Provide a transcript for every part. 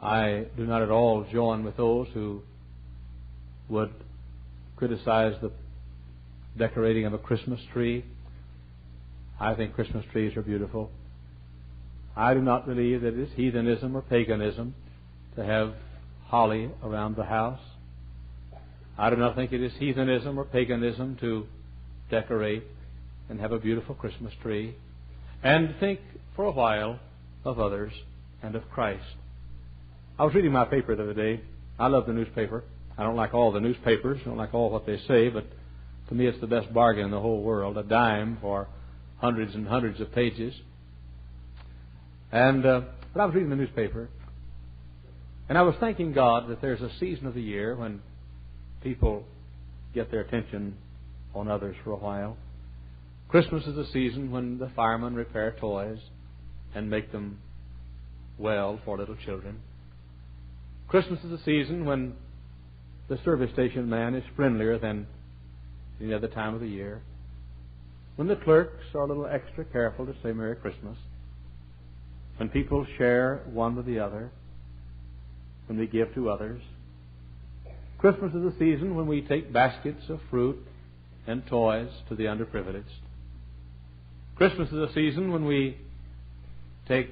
I do not at all join with those who would criticize the decorating of a Christmas tree. I think Christmas trees are beautiful. I do not believe that it is heathenism or paganism to have holly around the house. I do not think it is heathenism or paganism to decorate and have a beautiful Christmas tree and think for a while of others and of Christ. I was reading my paper the other day. I love the newspaper. I don't like all the newspapers. I don't like all what they say, but to me it's the best bargain in the whole world. A dime for hundreds and hundreds of pages. But I was reading the newspaper, and I was thanking God that there's a season of the year when people get their attention on others for a while. Christmas is a season when the firemen repair toys and make them well for little children. Christmas is a season when the service station man is friendlier than any other time of the year. When the clerks are a little extra careful to say Merry Christmas. When people share one with the other. When we give to others. Christmas is a season when we take baskets of fruit and toys to the underprivileged. Christmas is a season when we take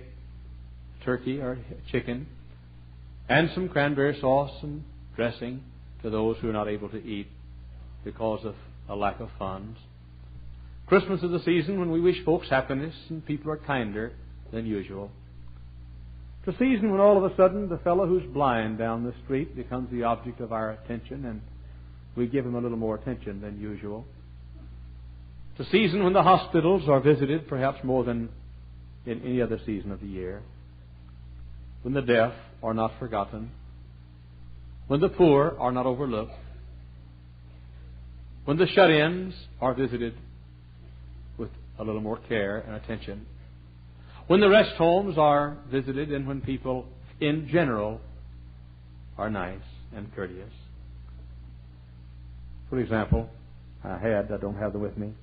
turkey or chicken and some cranberry sauce and dressing to those who are not able to eat because of a lack of funds. Christmas is a season when we wish folks happiness and people are kinder than usual. It's a season when all of a sudden the fellow who's blind down the street becomes the object of our attention and we give him a little more attention than usual. It's a season when the hospitals are visited perhaps more than in any other season of the year. When the deaf are not forgotten. When the poor are not overlooked. When the shut-ins are visited with a little more care and attention. When the rest homes are visited and when people in general are nice and courteous. For example, I don't have them with me,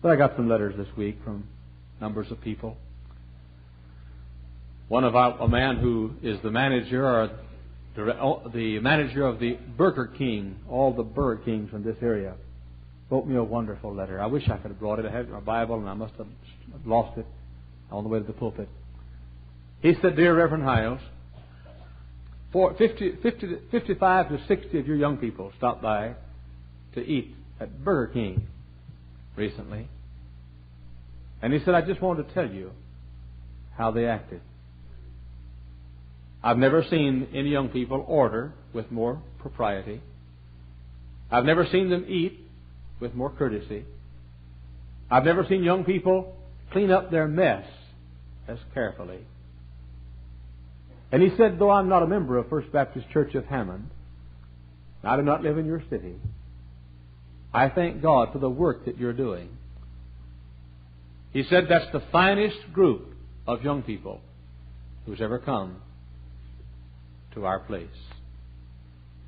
but I got some letters this week from numbers of people. One of a man who is the manager or the manager of the Burger King, all the Burger Kings in this area, wrote me a wonderful letter. I wish I could have brought it. I had it in my Bible and I must have lost it on the way to the pulpit. He said, Dear Reverend Hyles, 55 to 60 of your young people stopped by to eat at Burger King recently. And he said, I just wanted to tell you how they acted. I've never seen any young people order with more propriety. I've never seen them eat with more courtesy. I've never seen young people clean up their mess as carefully. And he said, though I'm not a member of First Baptist Church of Hammond, I do not live in your city, I thank God for the work that you're doing. He said that's the finest group of young people who's ever come to our place.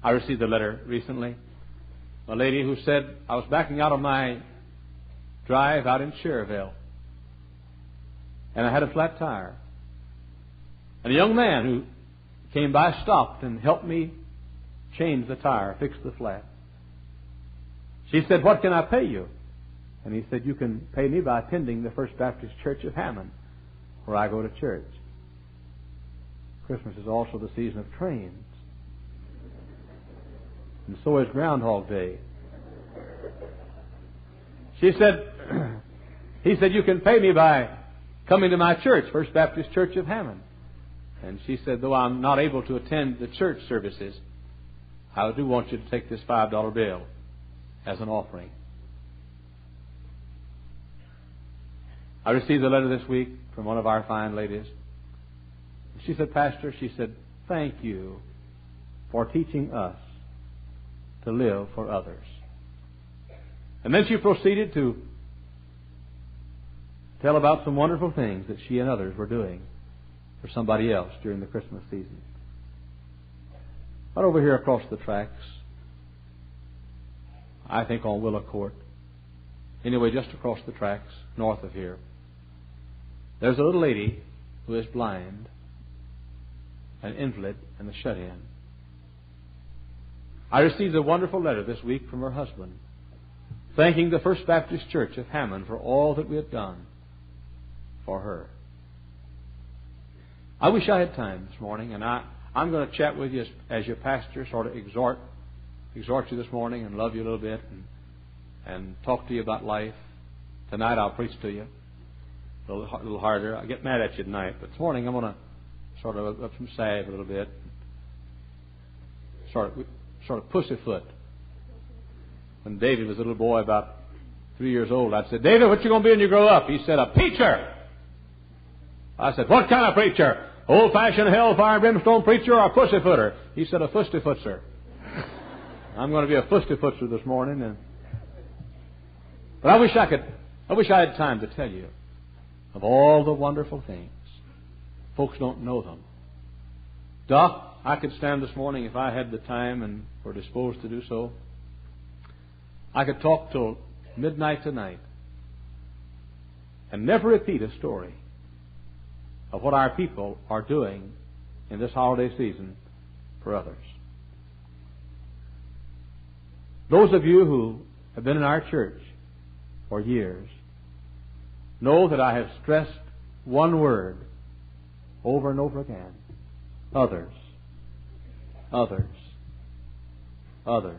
I received a letter recently. A lady who said, I was backing out of my drive out in Cherville, and I had a flat tire. And a young man who came by stopped and helped me change the tire, fix the flat. She said, what can I pay you? And he said, you can pay me by attending the First Baptist Church of Hammond, where I go to church. Christmas is also the season of trains. And so is Groundhog Day. She said, he said, you can pay me by coming to my church, First Baptist Church of Hammond. And she said, though I'm not able to attend the church services, I do want you to take this $5 bill as an offering. I received a letter this week from one of our fine ladies. She said, Pastor, she said, thank you for teaching us to live for others. And then she proceeded to tell about some wonderful things that she and others were doing for somebody else during the Christmas season. Right over here across the tracks, I think on Willow Court, anyway, just across the tracks, north of here, there's a little lady who is blind. an invalid and a shut-in. I received a wonderful letter this week from her husband, thanking the First Baptist Church of Hammond for all that we had done for her. I wish I had time this morning, and I'm going to chat with you as your pastor, sort of exhort you this morning and love you a little bit and talk to you about life. Tonight I'll preach to you a little harder. I get mad at you tonight, but this morning I'm going to sort of up some salve a little bit, sort of pussyfoot. When David was a little boy about 3 years old, I'd say, "David, what you going to be when you grow up?" He said, "A preacher." I said, "What kind of preacher? Old-fashioned hellfire and brimstone preacher or a pussyfooter?" He said, "A fustyfootser." I'm going to be a fustyfootser this morning, but I wish I had time to tell you of all the wonderful things. Folks don't know them. Doc, I could stand this morning if I had the time and were disposed to do so. I could talk till midnight tonight and never repeat a story of what our people are doing in this holiday season for others. Those of you who have been in our church for years know that I have stressed one word over and over again: others, others, others,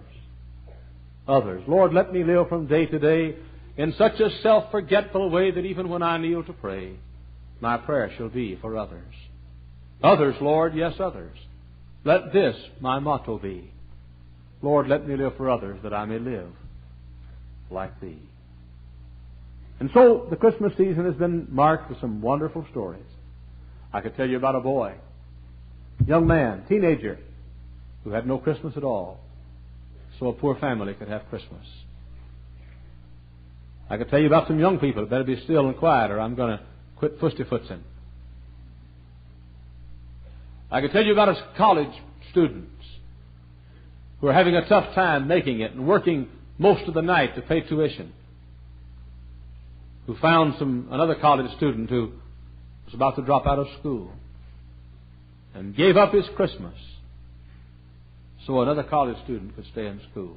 others. Lord, let me live from day to day in such a self-forgetful way that even when I kneel to pray, my prayer shall be for others. Others, Lord, yes, others. Let this my motto be: Lord, let me live for others that I may live like Thee. And so the Christmas season has been marked with some wonderful stories. I could tell you about a boy, young man, teenager, who had no Christmas at all, so a poor family could have Christmas. I could tell you about some young people. Better be still and quiet or I'm going to quit fustyfootsing. I could tell you about college students who are having a tough time making it and working most of the night to pay tuition, who found another college student who was about to drop out of school and gave up his Christmas so another college student could stay in school.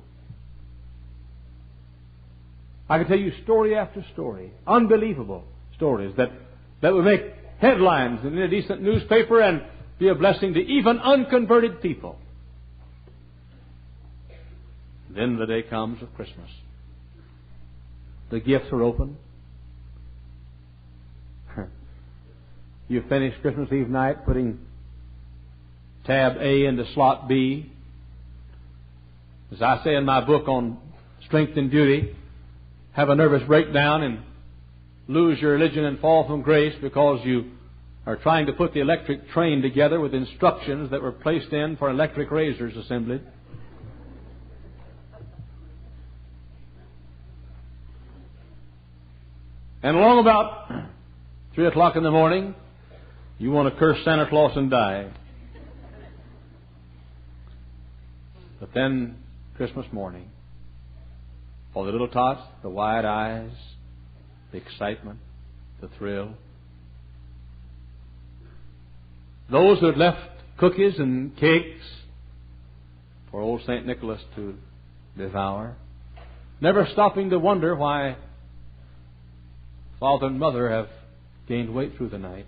I could tell you story after story, unbelievable stories that would make headlines in a decent newspaper and be a blessing to even unconverted people. Then the day comes of Christmas. The gifts are open. You finish Christmas Eve night putting tab A into slot B. As I say in my book on strength and duty, have a nervous breakdown and lose your religion and fall from grace because you are trying to put the electric train together with instructions that were placed in for electric razors assembled. And along about 3 o'clock in the morning, you want to curse Santa Claus and die. But then, Christmas morning, all the little tots, the wide eyes, the excitement, the thrill. Those who had left cookies and cakes for old St. Nicholas to devour, never stopping to wonder why Father and Mother have gained weight through the night.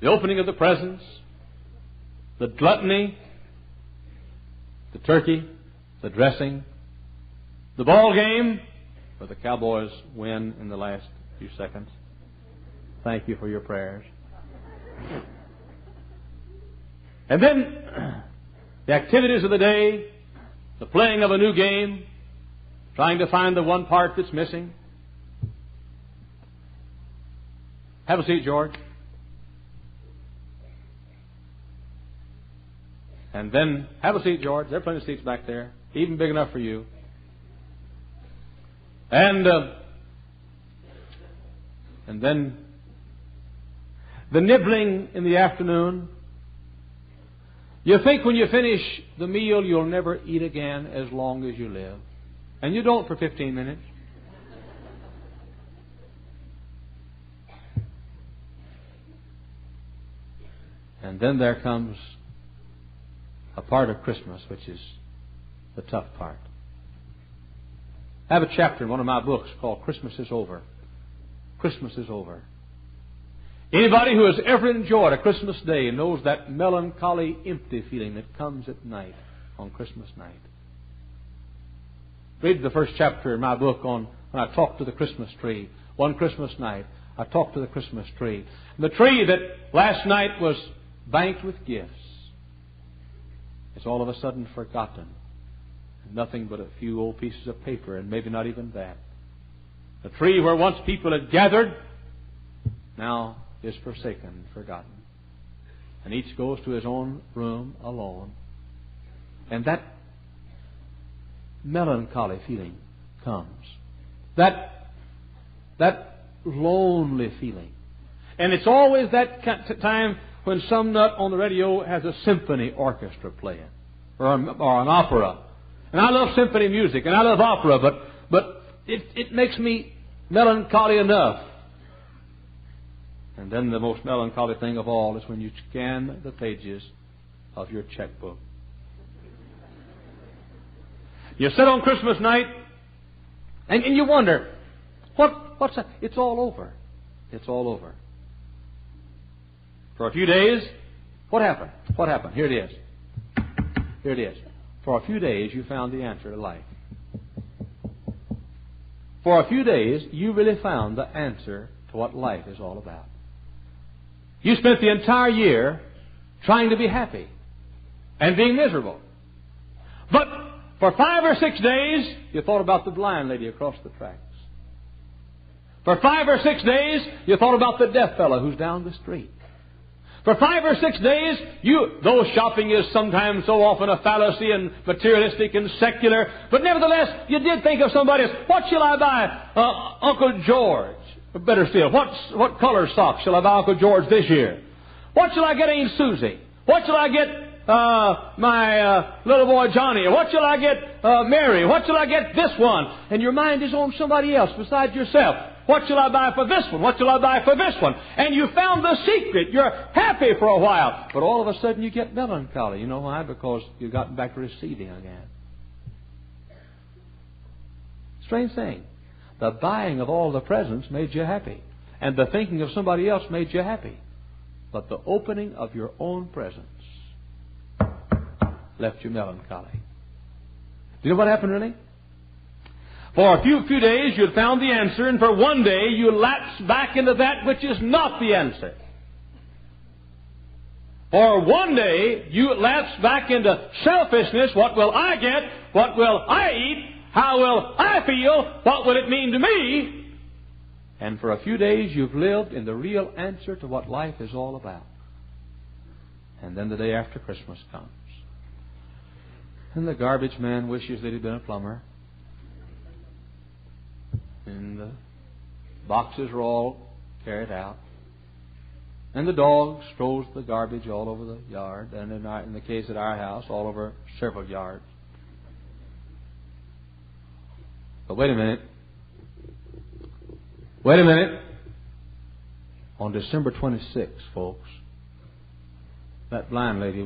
The opening of the presents, the gluttony, the turkey, the dressing, the ball game, where the Cowboys win in the last few seconds. Thank you for your prayers. And then the activities of the day, the playing of a new game, trying to find the one part that's missing. Have a seat, George. And then, have a seat, George. There are plenty of seats back there, even big enough for you. And then the nibbling in the afternoon. You think when you finish the meal you'll never eat again as long as you live. And you don't for 15 minutes. And then there comes a part of Christmas which is the tough part. I have a chapter in one of my books called Christmas is Over. Christmas is over. Anybody who has ever enjoyed a Christmas day knows that melancholy, empty feeling that comes at night, on Christmas night. Read the first chapter in my book on when I talked to the Christmas tree. One Christmas night, I talked to the Christmas tree. And the tree that last night was banked with gifts is all of a sudden forgotten. Nothing but a few old pieces of paper, and maybe not even that. The tree where once people had gathered now is forsaken and forgotten. And each goes to his own room alone. And that melancholy feeling comes. That lonely feeling. And it's always that time when some nut on the radio has a symphony orchestra playing, or an opera. And I love symphony music, and I love opera, but it makes me melancholy enough. And then the most melancholy thing of all is when you scan the pages of your checkbook. You sit on Christmas night, and you wonder, what's that? It's all over. It's all over. For a few days, what happened? What happened? Here it is. Here it is. For a few days, you found the answer to life. For a few days, you really found the answer to what life is all about. You spent the entire year trying to be happy and being miserable. But for 5 or 6 days, you thought about the blind lady across the tracks. For 5 or 6 days, you thought about the deaf fellow who's down the street. For 5 or 6 days, though shopping is sometimes so often a fallacy and materialistic and secular, but nevertheless, you did think of somebody else. What shall I buy Uncle George? Or better still, what color socks shall I buy Uncle George this year? What shall I get Aunt Susie? What shall I get my little boy Johnny? Or what shall I get Mary? What shall I get this one? And your mind is on somebody else besides yourself. What shall I buy for this one? What shall I buy for this one? And you found the secret. You're happy for a while. But all of a sudden you get melancholy. You know why? Because you've gotten back to receiving again. Strange thing. The buying of all the presents made you happy. And the thinking of somebody else made you happy. But the opening of your own presents left you melancholy. Do you know what happened really? For a few days you had found the answer, and for one day you lapsed back into that which is not the answer. For one day you lapsed back into selfishness. What will I get? What will I eat? How will I feel? What will it mean to me? And for a few days you've lived in the real answer to what life is all about. And then the day after Christmas comes. And the garbage man wishes that he'd been a plumber. And the boxes are all carried out. And the dog throws the garbage all over the yard. And in the case at our house, all over several yards. But wait a minute. Wait a minute. On December 26th, folks, that blind lady